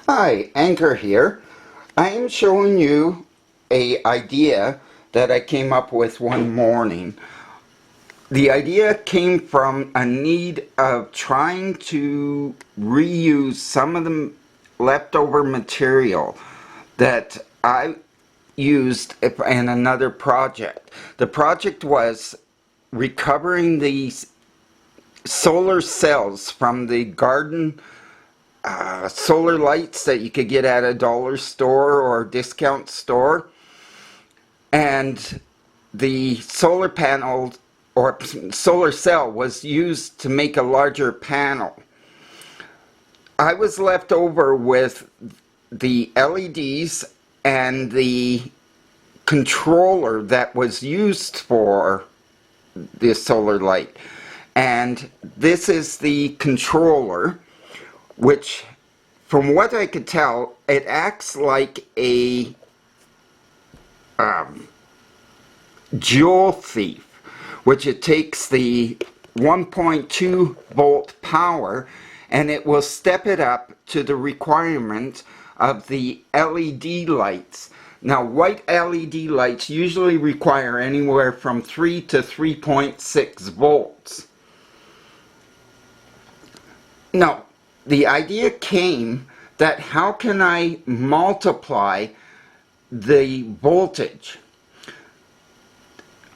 Hi, Anchor here. I am showing you a idea that I came up with one morning. The idea came from a need of trying to reuse some of the leftover material that I used in another project. The project was recovering the solar cells from the garden solar lights that you could get at a dollar store or discount store, and the solar panel or solar cell was used to make a larger panel. I was left over with the LEDs and the controller that was used for the solar light, and this is the controller, which, from what I could tell, it acts like a jewel thief, which it takes the 1.2 volt power and it will step it up to the requirement of the LED lights. Now, white LED lights usually require anywhere from 3 to 3.6 volts. Now, the idea came that how can I multiply the voltage?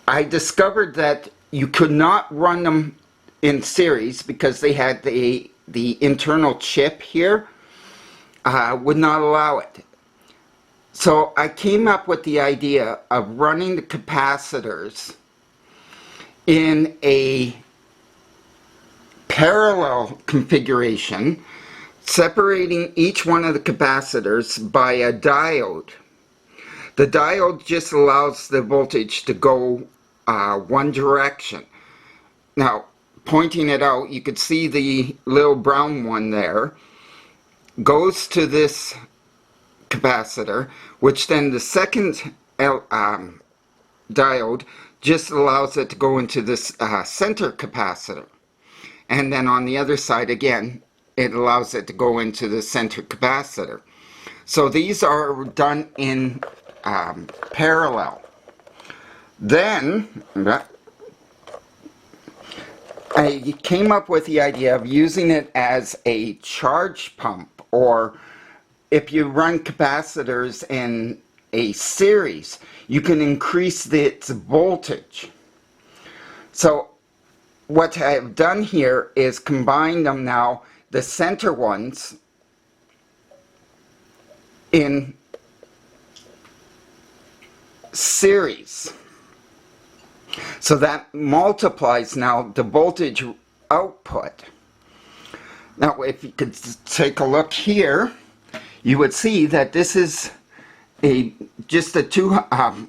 I discovered that you could not run them in series because they had the internal chip here would not allow it. So I came up with the idea of running the capacitors in a parallel configuration, separating each one of the capacitors by a diode. The diode just allows the voltage to go one direction. Now, pointing it out, you could see the little brown one there goes to this capacitor, which then the second diode just allows it to go into this center capacitor. And then on the other side again, it allows it to go into the center capacitor. So these are done in parallel. Then I came up with the idea of using it as a charge pump, or if you run capacitors in a series, you can increase its voltage. So what I've done here is combine them now, the center ones, in series. So that multiplies now the voltage output. Now, if you could take a look here, you would see that this is just a 200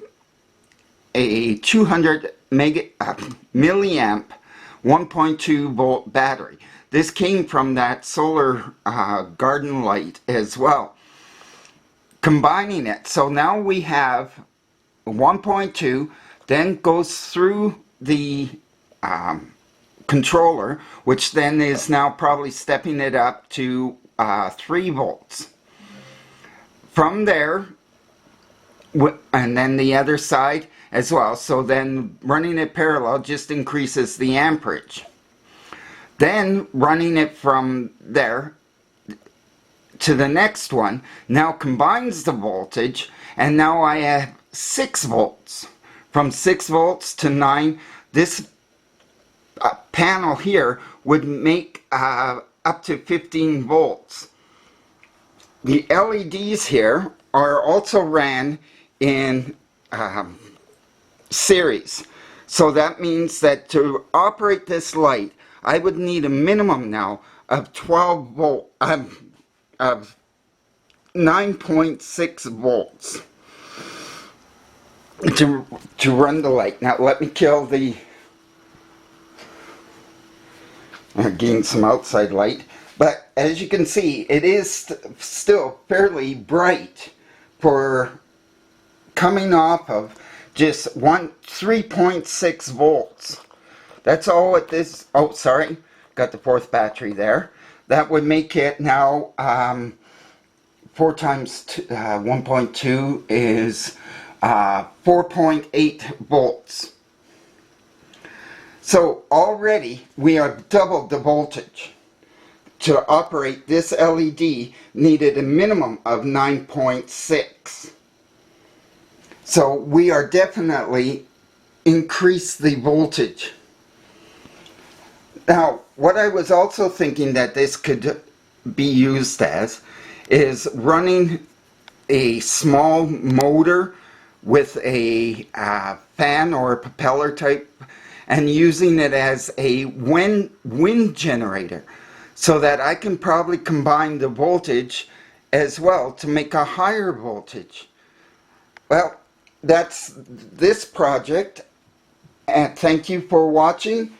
milliamp 1.2 volt battery. This came from that solar garden light as well. Combining it, so now we have 1.2, then goes through the controller, which then is now probably stepping it up to 3 volts. From there, and then the other side as well, so then running it parallel just increases the amperage. Then running it from there to the next one now combines the voltage, and now I have 6 volts. From 6 volts to 9, this panel here would make up to 15 volts. The LEDs here are also ran in series. So that means that to operate this light, I would need a minimum now of 12 volt, of 9.6 volts to run the light. Now let me kill the, gain some outside light. But as you can see, it is still fairly bright for coming off of just 3.6 volts. That's all at this. Oh, sorry, got the fourth battery there. That would make it now 4 times 1.2 is 4.8 volts. So already we have doubled the voltage. To operate this LED needed a minimum of 9.6. So we are definitely increased the voltage. Now, what I was also thinking that this could be used as is running a small motor with a fan or a propeller type and using it as a wind generator, so that I can probably combine the voltage as well to make a higher voltage. Well, that's this project, and thank you for watching.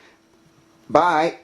Bye.